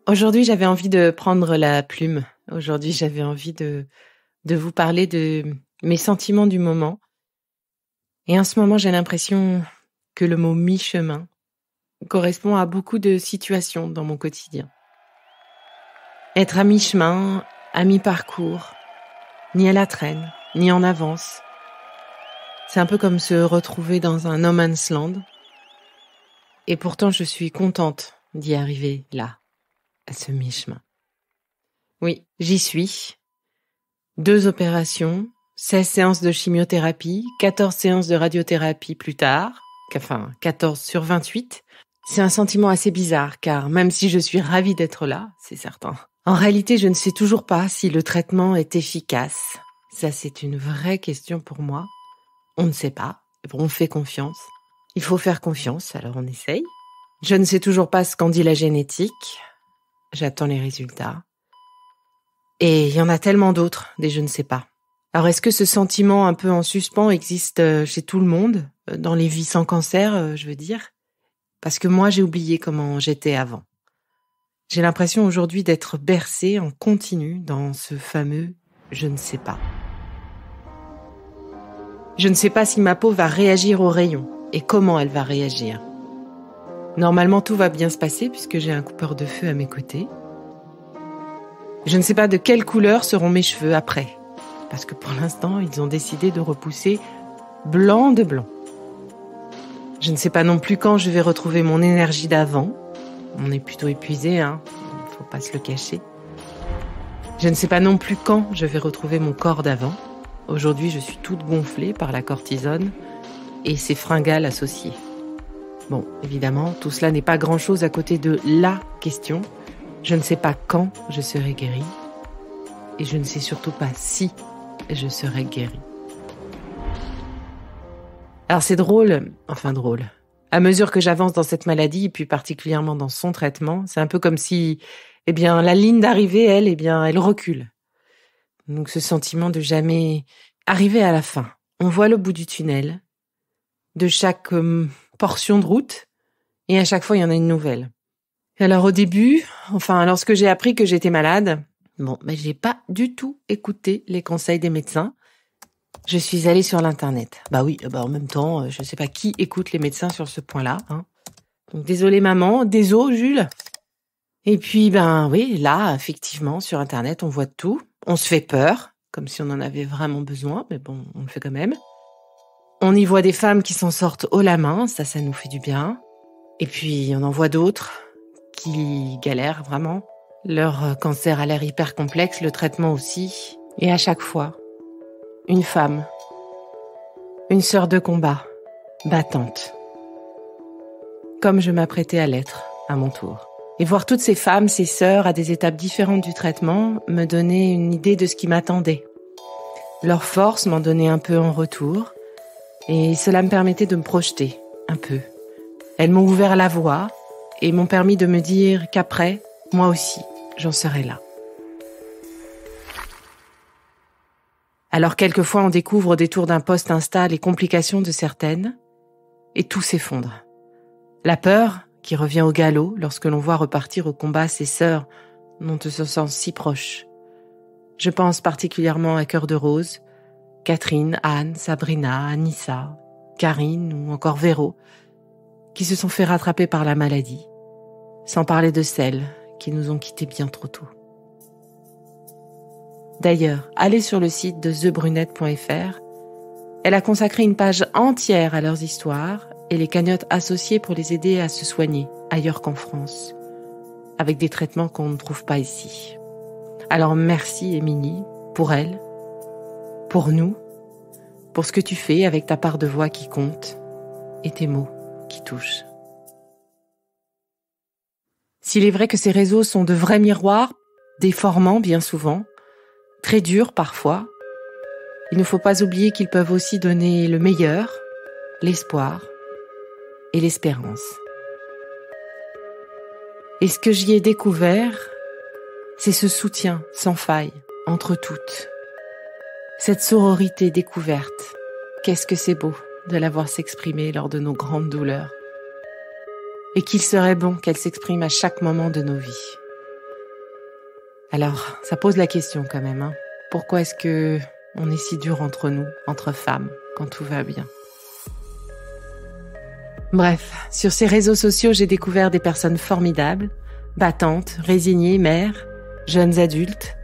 Aujourd'hui, j'avais envie de prendre la plume. Aujourd'hui, j'avais envie de vous parler de mes sentiments du moment. Et en ce moment, j'ai l'impression que le mot mi-chemin correspond à beaucoup de situations dans mon quotidien. Être à mi-chemin, à mi-parcours, ni à la traîne, ni en avance. C'est un peu comme se retrouver dans un no man's land. Et pourtant, je suis contente d'y arriver là, à ce mi-chemin. Oui, j'y suis. 2 opérations, 16 séances de chimiothérapie, 14 séances de radiothérapie plus tard, enfin 14 sur 28. C'est un sentiment assez bizarre, car même si je suis ravie d'être là, c'est certain, en réalité, je ne sais toujours pas si le traitement est efficace. Ça, c'est une vraie question pour moi. On ne sait pas, on fait confiance. Il faut faire confiance, alors on essaye. Je ne sais toujours pas ce qu'en dit la génétique. J'attends les résultats. Et il y en a tellement d'autres, des je ne sais pas. Alors est-ce que ce sentiment un peu en suspens existe chez tout le monde, dans les vies sans cancer, je veux dire? Parce que moi, j'ai oublié comment j'étais avant. J'ai l'impression aujourd'hui d'être bercée en continu dans ce fameux « je ne sais pas ». Je ne sais pas si ma peau va réagir aux rayons et comment elle va réagir. Normalement, tout va bien se passer puisque j'ai un coupeur de feu à mes côtés. Je ne sais pas de quelle couleur seront mes cheveux après, parce que pour l'instant, ils ont décidé de repousser blanc de blanc. Je ne sais pas non plus quand je vais retrouver mon énergie d'avant. On est plutôt épuisé, hein, faut pas se le cacher. Je ne sais pas non plus quand je vais retrouver mon corps d'avant. Aujourd'hui, je suis toute gonflée par la cortisone et ses fringales associées. Bon, évidemment, tout cela n'est pas grand-chose à côté de la question. Je ne sais pas quand je serai guérie et je ne sais surtout pas si je serai guérie. Alors c'est drôle. À mesure que j'avance dans cette maladie et puis particulièrement dans son traitement, c'est un peu comme si, la ligne d'arrivée, elle recule. Donc ce sentiment de jamais arriver à la fin. On voit le bout du tunnel de chaque portion de route et à chaque fois il y en a une nouvelle. Alors au début, lorsque j'ai appris que j'étais malade, j'ai pas du tout écouté les conseils des médecins. Je suis allée sur l'internet. En même temps, je sais pas qui écoute les médecins sur ce point-là, hein. Donc désolée maman, désolé Jules. Et puis là, effectivement, sur internet, on voit tout. On se fait peur, comme si on en avait vraiment besoin, mais bon, on le fait quand même. On y voit des femmes qui s'en sortent haut la main, ça nous fait du bien. Et puis on en voit d'autres qui galèrent vraiment. Leur cancer a l'air hyper complexe, le traitement aussi. Et à chaque fois, une femme, une sœur de combat, battante. Comme je m'apprêtais à l'être, à mon tour. Et voir toutes ces femmes, ces sœurs, à des étapes différentes du traitement, me donnait une idée de ce qui m'attendait. Leur force m'en donnait un peu en retour, et cela me permettait de me projeter, un peu. Elles m'ont ouvert la voie, et m'ont permis de me dire qu'après, moi aussi, j'en serai là. Alors quelquefois on découvre au détour d'un post Insta les complications de certaines, et tout s'effondre. La peur qui revient au galop lorsque l'on voit repartir au combat ses sœurs dont on se sent si proche. Je pense particulièrement à Cœur de Rose, Catherine, Anne, Sabrina, Anissa, Karine ou encore Véro, qui se sont fait rattraper par la maladie, sans parler de celles qui nous ont quittés bien trop tôt. D'ailleurs, allez sur le site de thebrunette.fr. Elle a consacré une page entière à leurs histoires et les cagnottes associées pour les aider à se soigner ailleurs qu'en France, avec des traitements qu'on ne trouve pas ici. Alors merci Émilie, pour elle, pour nous, pour ce que tu fais avec ta part de voix qui compte et tes mots qui touchent. S'il est vrai que ces réseaux sont de vrais miroirs, déformants bien souvent, très durs parfois, il ne faut pas oublier qu'ils peuvent aussi donner le meilleur, l'espoir et l'espérance. Et ce que j'y ai découvert, c'est ce soutien sans faille entre toutes. Cette sororité découverte, qu'est-ce que c'est beau de la voir s'exprimer lors de nos grandes douleurs. Et qu'il serait bon qu'elle s'exprime à chaque moment de nos vies. Alors, ça pose la question quand même, hein. Pourquoi est-ce que on est si dur entre nous, entre femmes, quand tout va bien? Bref, sur ces réseaux sociaux, j'ai découvert des personnes formidables, battantes, résignées, mères, jeunes adultes.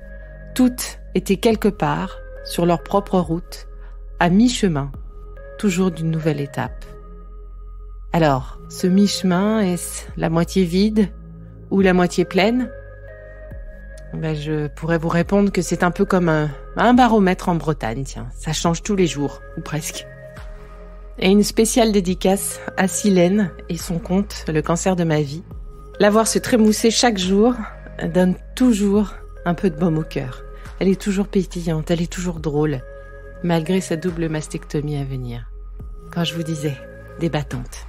Toutes étaient quelque part, sur leur propre route, à mi-chemin, toujours d'une nouvelle étape. Alors, ce mi-chemin, est-ce la moitié vide ou la moitié pleine? Je pourrais vous répondre que c'est un peu comme un baromètre en Bretagne, tiens. Ça change tous les jours, ou presque. Et une spéciale dédicace à Silène et son compte, Le cancer de ma vie. La voir se trémousser chaque jour donne toujours un peu de baume au cœur. Elle est toujours pétillante, elle est toujours drôle, malgré sa double mastectomie à venir. Quand je vous disais, débattante.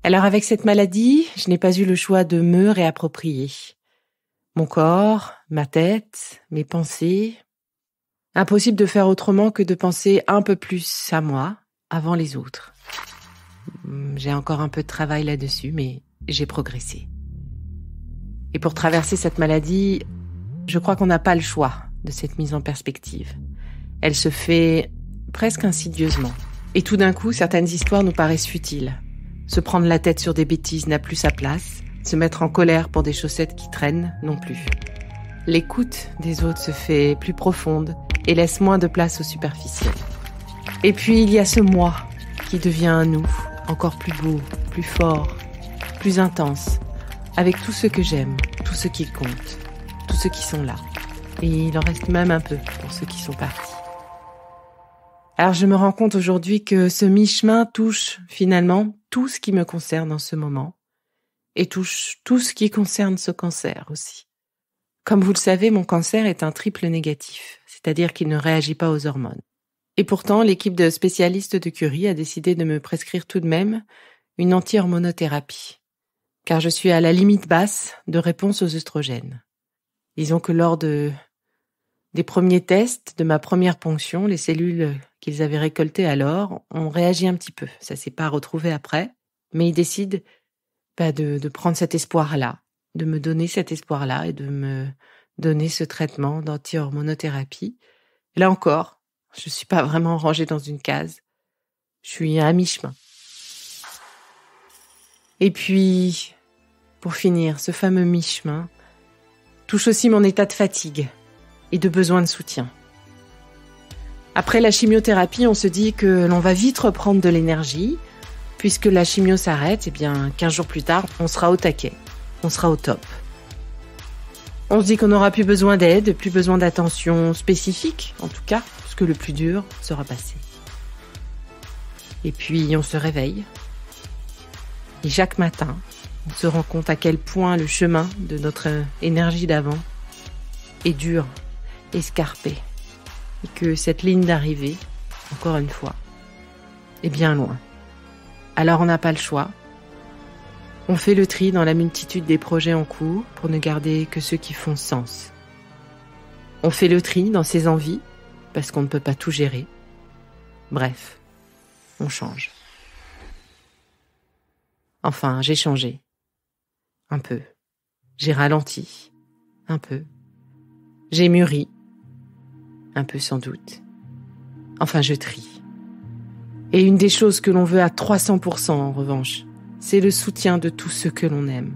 Alors avec cette maladie, je n'ai pas eu le choix de me réapproprier. Mon corps, ma tête, mes pensées. Impossible de faire autrement que de penser un peu plus à moi avant les autres. J'ai encore un peu de travail là-dessus, mais j'ai progressé. Et pour traverser cette maladie, je crois qu'on n'a pas le choix de cette mise en perspective. Elle se fait presque insidieusement. Et tout d'un coup, certaines histoires nous paraissent futiles. Se prendre la tête sur des bêtises n'a plus sa place. Se mettre en colère pour des chaussettes qui traînent non plus. L'écoute des autres se fait plus profonde et laisse moins de place au superficiel. Et puis il y a ce moi qui devient un nous, encore plus beau, plus fort, plus intense, avec tout ce que j'aime, tout ce qui compte, tous ceux qui sont là. Et il en reste même un peu pour ceux qui sont partis. Alors je me rends compte aujourd'hui que ce mi-chemin touche finalement tout ce qui me concerne en ce moment et touche tout ce qui concerne ce cancer aussi. Comme vous le savez, mon cancer est un triple négatif, c'est-à-dire qu'il ne réagit pas aux hormones. Et pourtant, l'équipe de spécialistes de Curie a décidé de me prescrire tout de même une anti-hormonothérapie, car je suis à la limite basse de réponse aux œstrogènes. Disons que lors des premiers tests de ma première ponction, les cellules qu'ils avaient récoltées alors ont réagi un petit peu. Ça s'est pas retrouvé après, mais ils décident de prendre cet espoir-là, de me donner cet espoir-là et de me donner ce traitement d'anti-hormonothérapie. Là encore, je suis pas vraiment rangée dans une case. Je suis à mi-chemin. Et puis, pour finir, ce fameux mi-chemin touche aussi mon état de fatigue et de besoin de soutien. Après la chimiothérapie, on se dit que l'on va vite reprendre de l'énergie. Puisque la chimio s'arrête, 15 jours plus tard, on sera au taquet. On sera au top. On se dit qu'on n'aura plus besoin d'aide, plus besoin d'attention spécifique, en tout cas, parce que le plus dur sera passé. Et puis, on se réveille. Et chaque matin, on se rend compte à quel point le chemin de notre énergie d'avant est dur, escarpé. Et que cette ligne d'arrivée, encore une fois, est bien loin. Alors on n'a pas le choix. On fait le tri dans la multitude des projets en cours pour ne garder que ceux qui font sens. On fait le tri dans ses envies parce qu'on ne peut pas tout gérer. Bref, on change. Enfin, j'ai changé. Un peu. J'ai ralenti. Un peu. J'ai mûri. Un peu sans doute. Enfin, je trie. Et une des choses que l'on veut à 300% en revanche, c'est le soutien de tous ceux que l'on aime.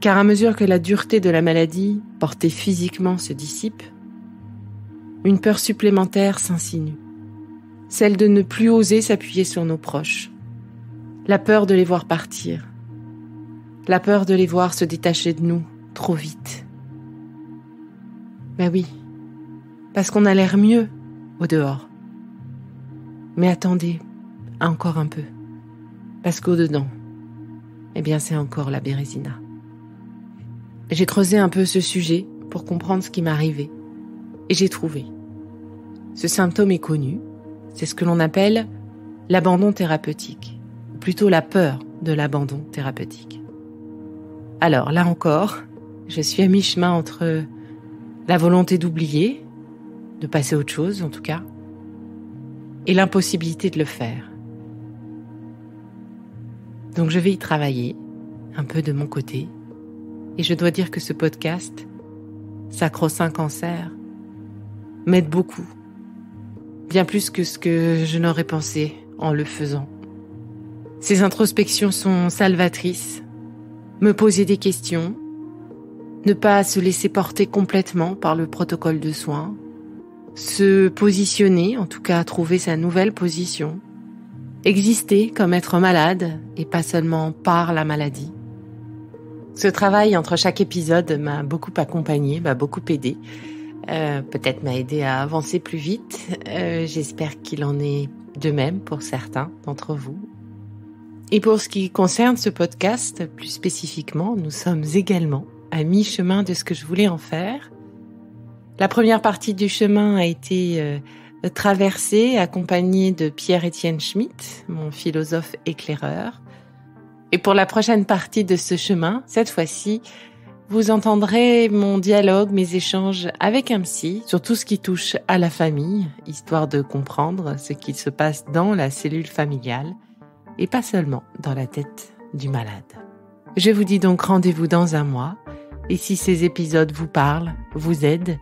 Car à mesure que la dureté de la maladie, portée physiquement, se dissipe, une peur supplémentaire s'insinue. Celle de ne plus oser s'appuyer sur nos proches. La peur de les voir partir. La peur de les voir se détacher de nous trop vite. Ben oui, parce qu'on a l'air mieux au dehors. Mais attendez, encore un peu. Parce qu'au-dedans, c'est encore la Bérésina. J'ai creusé un peu ce sujet pour comprendre ce qui m'arrivait. Et j'ai trouvé. Ce symptôme est connu. C'est ce que l'on appelle l'abandon thérapeutique. Ou plutôt la peur de l'abandon thérapeutique. Alors, là encore, je suis à mi-chemin entre la volonté d'oublier, de passer à autre chose en tout cas, et l'impossibilité de le faire. Donc je vais y travailler, un peu de mon côté, Et je dois dire que ce podcast, Sacro-Saint Cancer, m'aide beaucoup. Bien plus que ce que je n'aurais pensé en le faisant. Ces introspections sont salvatrices. Me poser des questions, ne pas se laisser porter complètement par le protocole de soins, se positionner, en tout cas trouver sa nouvelle position, exister comme être malade et pas seulement par la maladie. Ce travail entre chaque épisode m'a beaucoup accompagné, m'a beaucoup aidé, peut-être m'a aidé à avancer plus vite. J'espère qu'il en est de même pour certains d'entre vous. Et pour ce qui concerne ce podcast, plus spécifiquement, nous sommes également à mi-chemin de ce que je voulais en faire. La première partie du chemin a été traversée, accompagnée de Pierre-Étienne Schmitt, mon philosophe éclaireur. Et pour la prochaine partie de ce chemin, cette fois-ci, vous entendrez mon dialogue, mes échanges avec un psy sur tout ce qui touche à la famille, histoire de comprendre ce qui se passe dans la cellule familiale et pas seulement dans la tête du malade. Je vous dis donc rendez-vous dans un mois et si ces épisodes vous parlent, vous aident,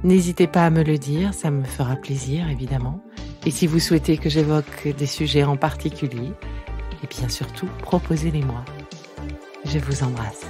n'hésitez pas à me le dire, ça me fera plaisir évidemment. Et si vous souhaitez que j'évoque des sujets en particulier, et bien surtout, proposez-les-moi. Je vous embrasse.